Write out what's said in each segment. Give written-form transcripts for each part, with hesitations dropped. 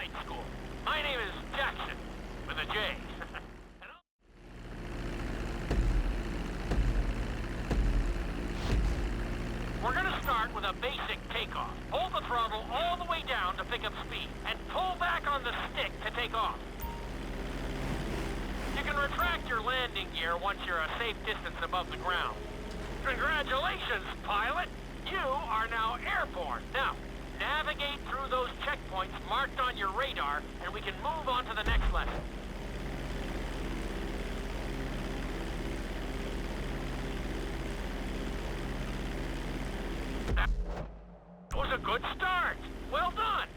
flight school. My name is Jackson, with a J. We're gonna start with a basic takeoff. Hold the throttle all the way down to pick up speed, and pull back on the stick to take off. You can retract your landing gear once you're a safe distance above the ground. Congratulations, pilot! You are now airborne. Now, navigate through those checkpoints marked on your radar, and we can move on to the next lesson. That was a good start. Well done.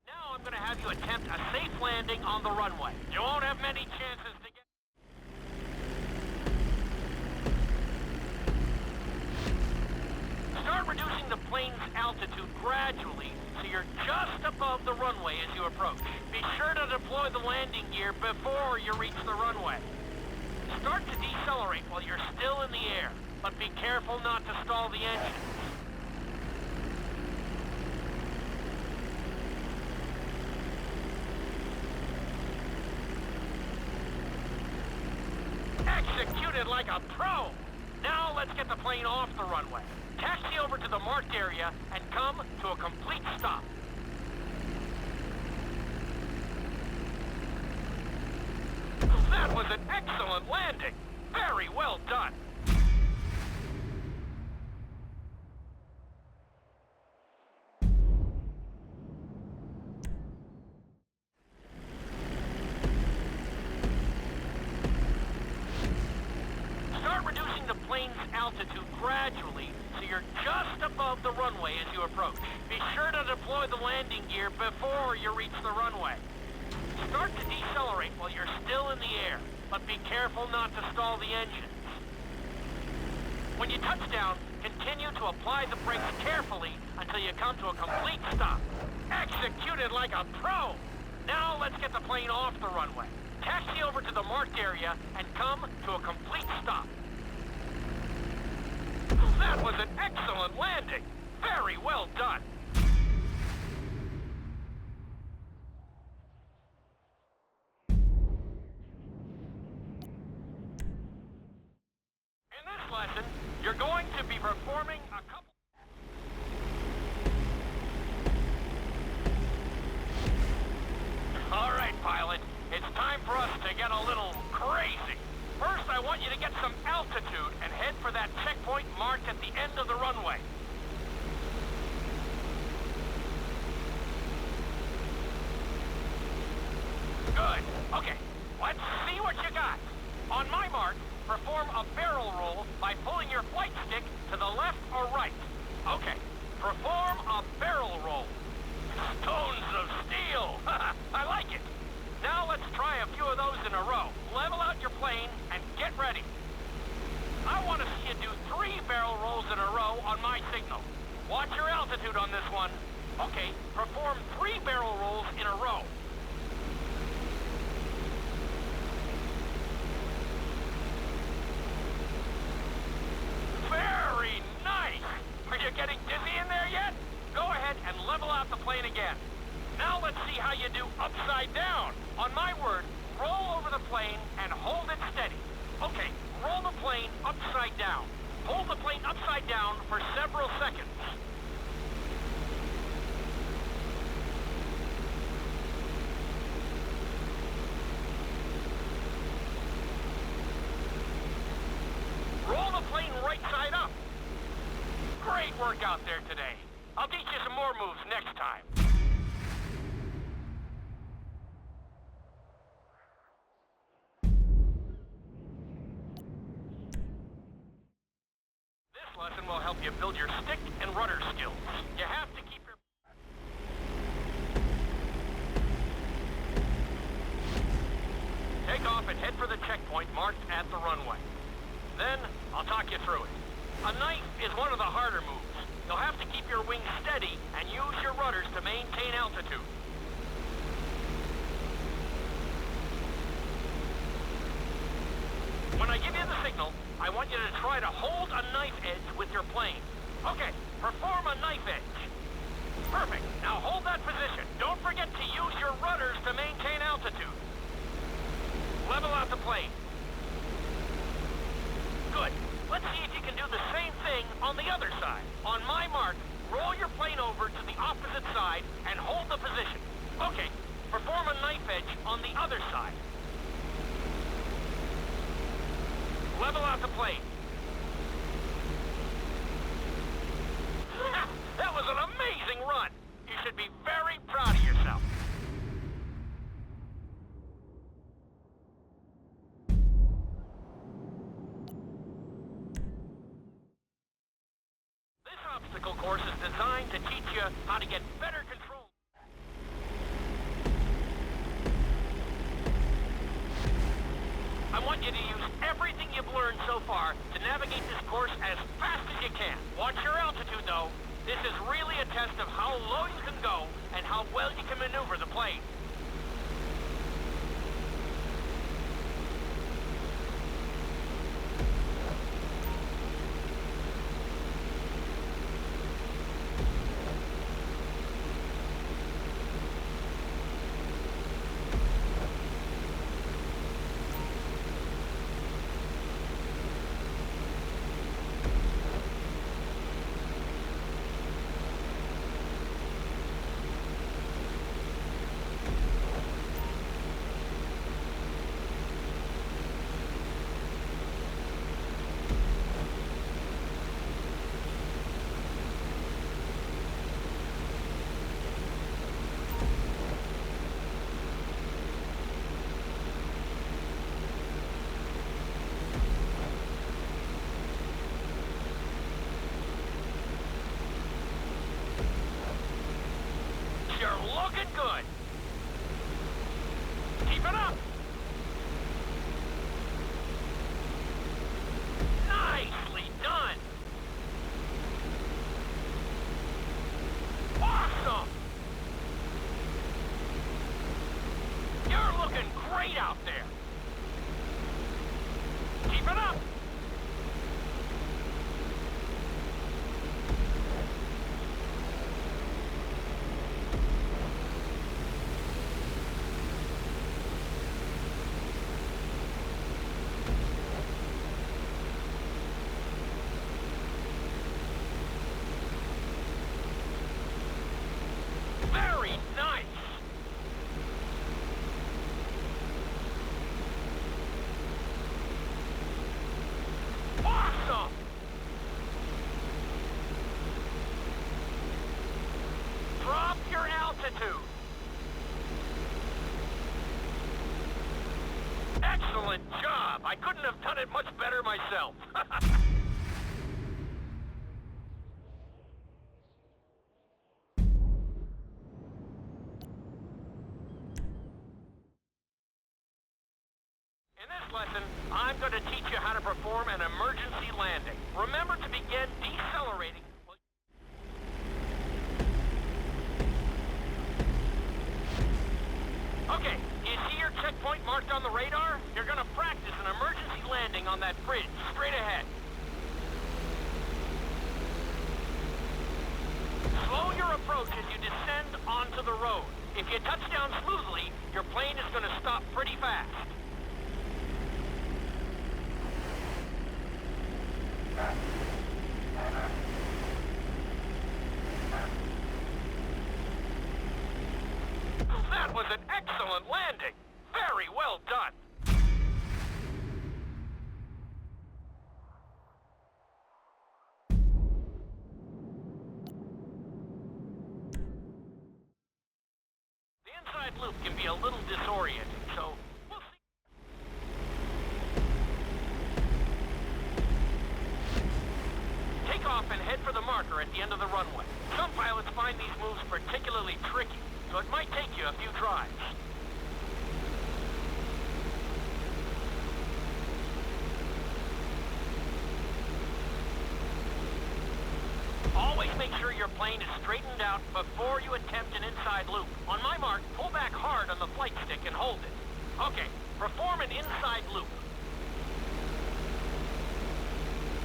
Now I'm going to have you attempt a safe landing on the runway. You won't have many chances to get... Start reducing the plane's altitude gradually so you're just above the runway as you approach. Be sure to deploy the landing gear before you reach the runway. Start to decelerate while you're still in the air, but be careful not to stall the engines. Executed like a pro! Now let's get the plane off the runway. Taxi over to the marked area and come to a complete stop. That was an excellent landing! Very well done! Start reducing the plane's altitude gradually so you're just above the runway as you approach. Be sure to deploy the landing gear before you reach the runway. Start to decelerate while you're still in the air, but be careful not to stall the engines. When you touch down, continue to apply the brakes carefully until you come to a complete stop. Executed like a pro! Now let's get the plane off the runway. Taxi over to the marked area and come to a complete stop. That was an excellent landing! Very well done! In this lesson, you're going to be performing a couple... All right, pilot. It's time for us to get a little crazy. First, I want you to get some altitude and head for that checkpoint marked at the end of the runway. Good. Okay, let's see what you got. On my mark, perform a barrel roll by pulling your flight stick to the left or right. Okay, perform a barrel roll. Stones of steel! I like it! Now let's try a few of those in a row. Level out your plane and get ready. I want to see you do 3 barrel rolls in a row on my signal. Watch your altitude on this one. Okay, perform 3 barrel rolls in a row. Very nice! Are you getting dizzy in there yet? Go ahead and level out the plane again. Now let's see how you do upside down. On my word, roll over the plane and hold it steady. Okay, roll the plane upside down. Hold the plane upside down for several seconds. Roll the plane right side up. Great work out there today. I'll teach you some more moves next time. This lesson will help you build your stick and rudder skills. You have to keep your... Take off and head for the checkpoint marked at the runway. Then, I'll talk you through it. A knife is one of the harder moves. You'll have to keep your wings steady and use your rudders to maintain altitude. I want you to try to hold a knife edge with your plane. Okay, perform a knife edge. Perfect. Now hold that position. Don't forget to use your rudders to maintain altitude. Level out the plane. Good. Let's see if you can do the same thing on the other side. On my mark, roll your plane over to the opposite side and hold the position. Okay, perform a knife edge on the other side. Level out the plane. That was an amazing run. You should be very proud of yourself. This obstacle course is designed to teach you how to get better control. I want you to use everything you've learned so far to navigate this course as fast as you can. Watch your altitude, though. This is really a test of how low you can go and how well you can maneuver the plane. Looking good. Keep it up. Nicely done. Awesome. You're looking great out there. Keep it up. Very nice! Awesome! Drop your altitude! Excellent job! I couldn't have done it much better myself. In this lesson, I'm going to teach you how to perform an emergency landing. Remember to begin decelerating. Okay, do you see your checkpoint marked on the radar? You're going to practice an emergency landing on that bridge, straight ahead. Slow your approach as you descend onto the road. If you touch down smoothly, your plane is going to stop pretty fast. That was an excellent landing. Very well done. The inside loop can be a little disorienting, so we'll see. Take off and head for the marker at the end of the runway. Some pilots find these moves particularly tricky, so it might take you a few tries. Always make sure your plane is straightened out before you attempt an inside loop. On my mark, pull back hard on the flight stick and hold it. Okay, perform an inside loop.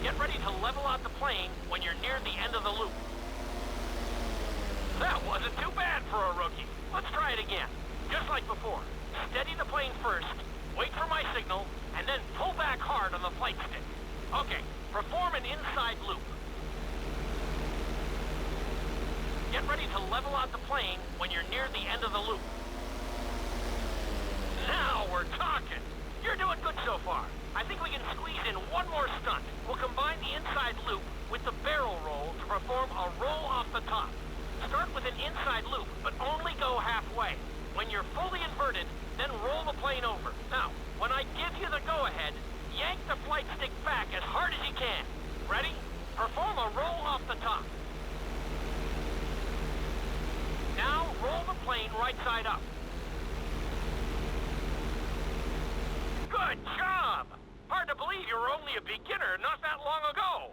Get ready to level out the plane when you're near the end of the loop. That wasn't too bad for a rookie. Let's try it again. Just like before. Steady the plane first, wait for my signal, and then pull back hard on the flight stick. Okay, perform an inside loop. Get ready to level out the plane when you're near the end of the loop. Now we're talking. You're doing good so far. I think we can squeeze in one more stunt. We'll combine the inside loop with the barrel roll to perform a roll off the top. Start with an inside loop, but only go halfway. When you're fully inverted, then roll the plane over. Now, when I give you the go-ahead, yank the flight stick back as hard as you can. Ready? Perform a roll off the top. Now, roll the plane right side up. Good job! Hard to believe you were only a beginner not that long ago.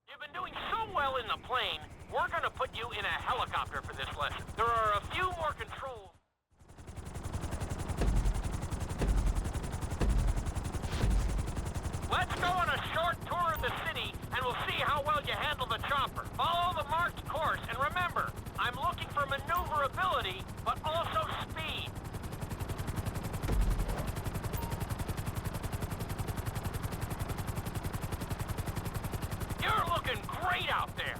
You've been doing so well in the plane, we're gonna put you in a helicopter for this lesson. There are a few more controls. Let's go on a short tour of the city, and we'll see how well you handle the chopper. Follow the marked course, and remember, I'm looking for maneuverability, but also speed. You're looking great out there.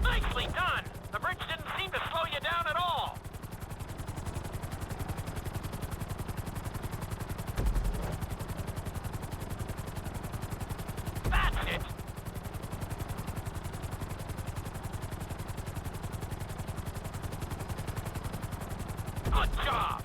Nicely done! The bridge didn't seem to slow you down at all. That's it! Good job!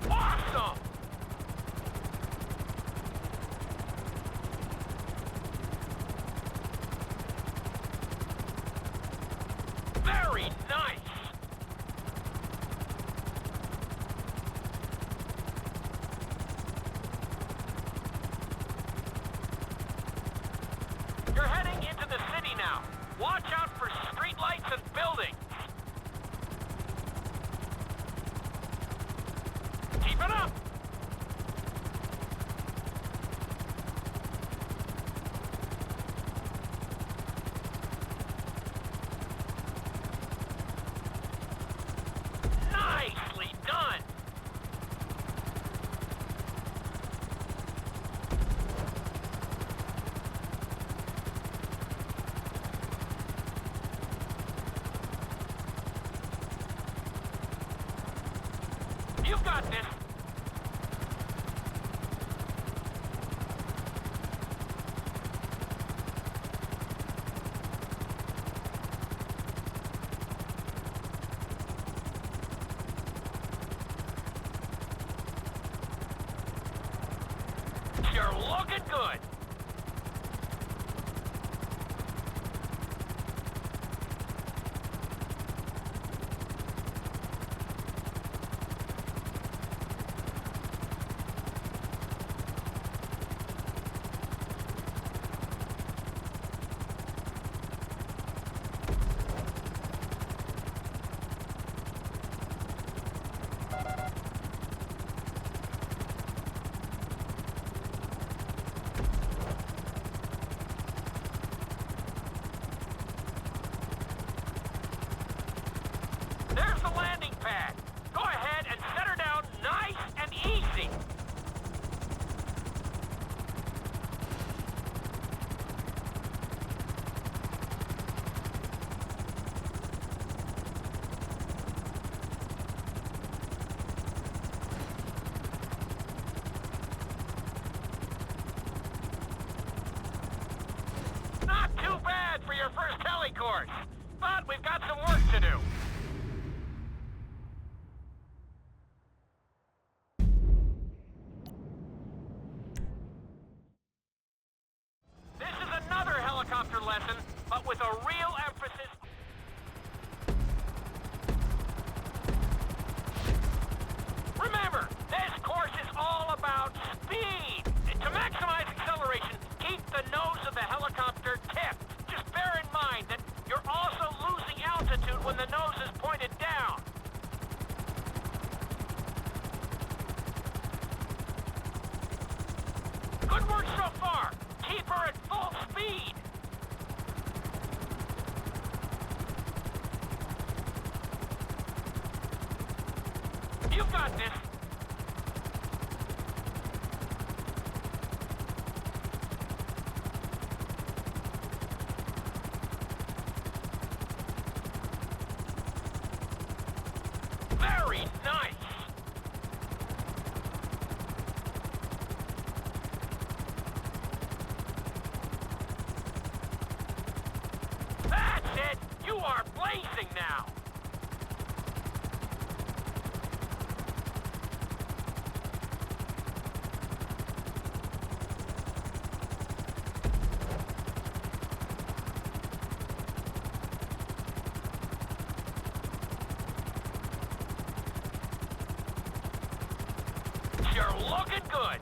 Awesome! Very nice! You're heading into the city now. Watch out for streetlights and buildings. Keep it up! Nicely done! You've got this! You're looking good! There's the landing pad. Go ahead and set her down nice and easy. Not too bad for your first heli course, but we've got some work to do. a real emphasis. Remember, this course is all about speed. To maximize acceleration, keep the nose of the helicopter tipped. Just bear in mind that you're also losing altitude when the nose is pointed down. Good work so far. Keep her at full speed. You've got this. Very nice. That's it. You are blazing now. You're looking good.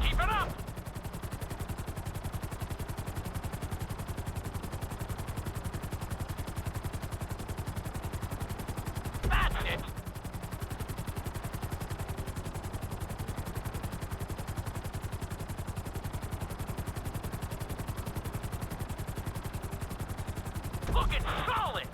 Keep it up. That's it. Looking solid!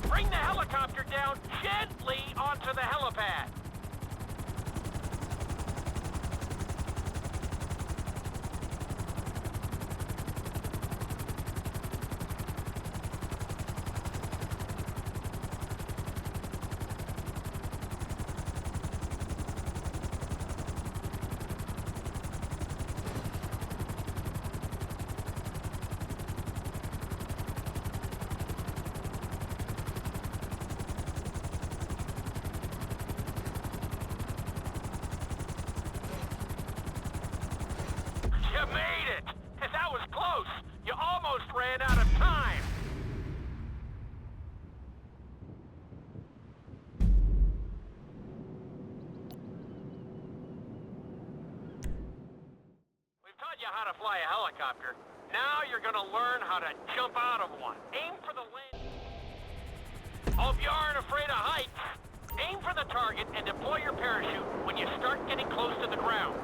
Bring the helicopter down gently onto the helipad. You made it! That was close! You almost ran out of time! We've taught you how to fly a helicopter. Now you're gonna learn how to jump out of one. Aim for the land. Hope you aren't afraid of heights. Aim for the target and deploy your parachute when you start getting close to the ground.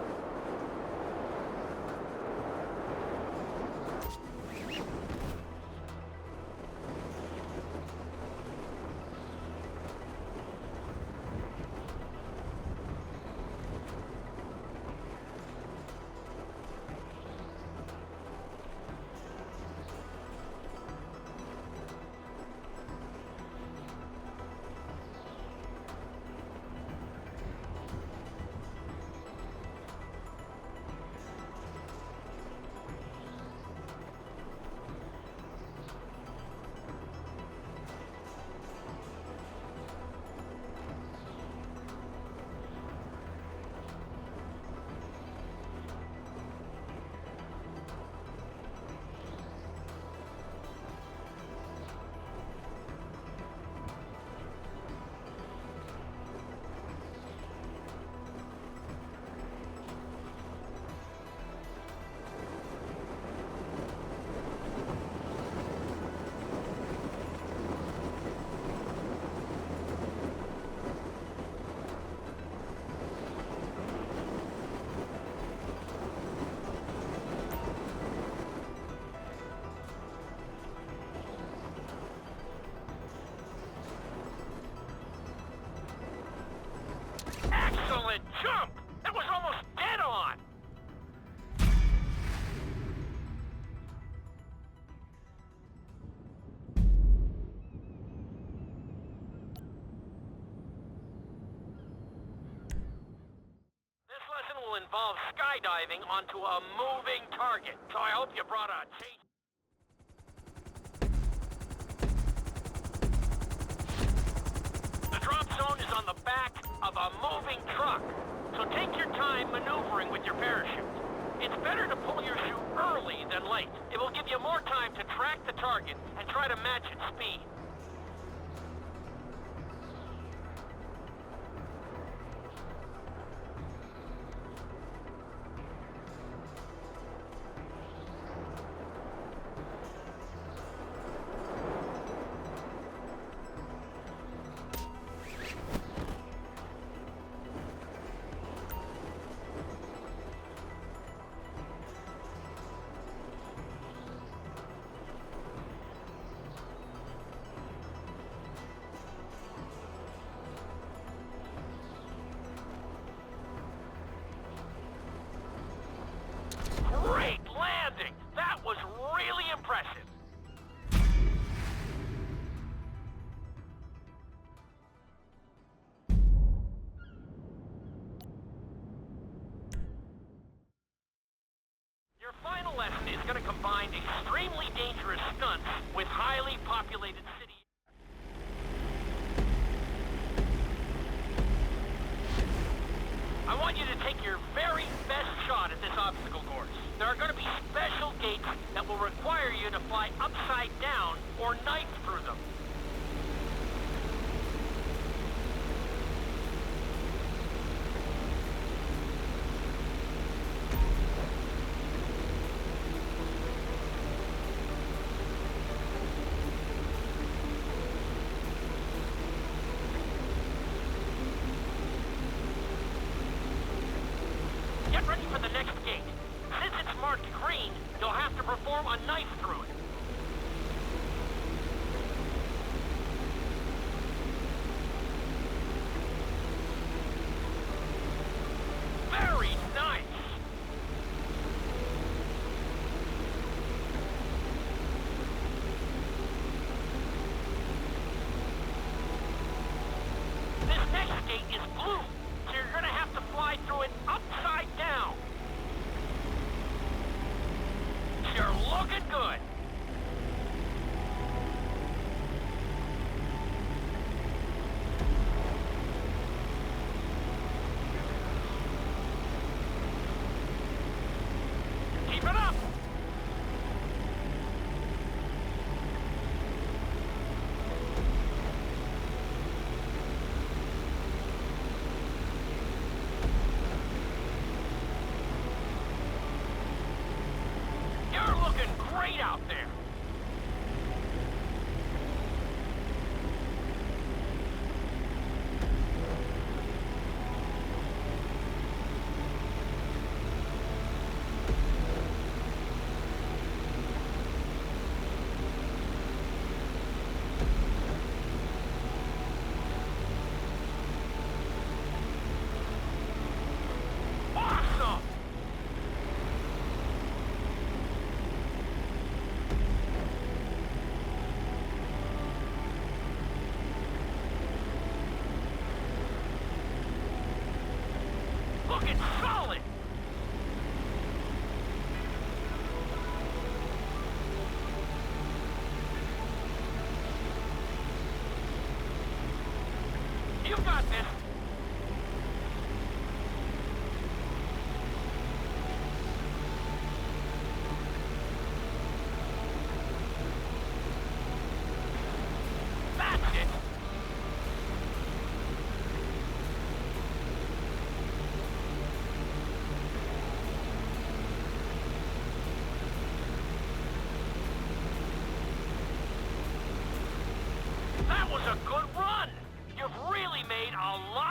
will involve skydiving onto a moving target, so I hope you brought a chase. The drop zone is on the back of a moving truck, so take your time maneuvering with your parachute. It's better to pull your chute early than late. It will give you more time to track the target and try to match its speed. Great landing! That was really impressive. Your final lesson is going to combine extremely dangerous stunts with highly populated cities. I want you to take your very best shot at this obstacle course. There are going to be special gates that will require you to fly upside down or knife through them. Get ready for the next gate. Since it's marked green, you'll have to perform a knife through it. Very nice! This next gate is blue, so you're gonna have to fly through it upside down. You're looking good. Keep it up. You're looking great out there. Awesome! Looking solid! You got this! That's it! That was a good run! You've really made a lot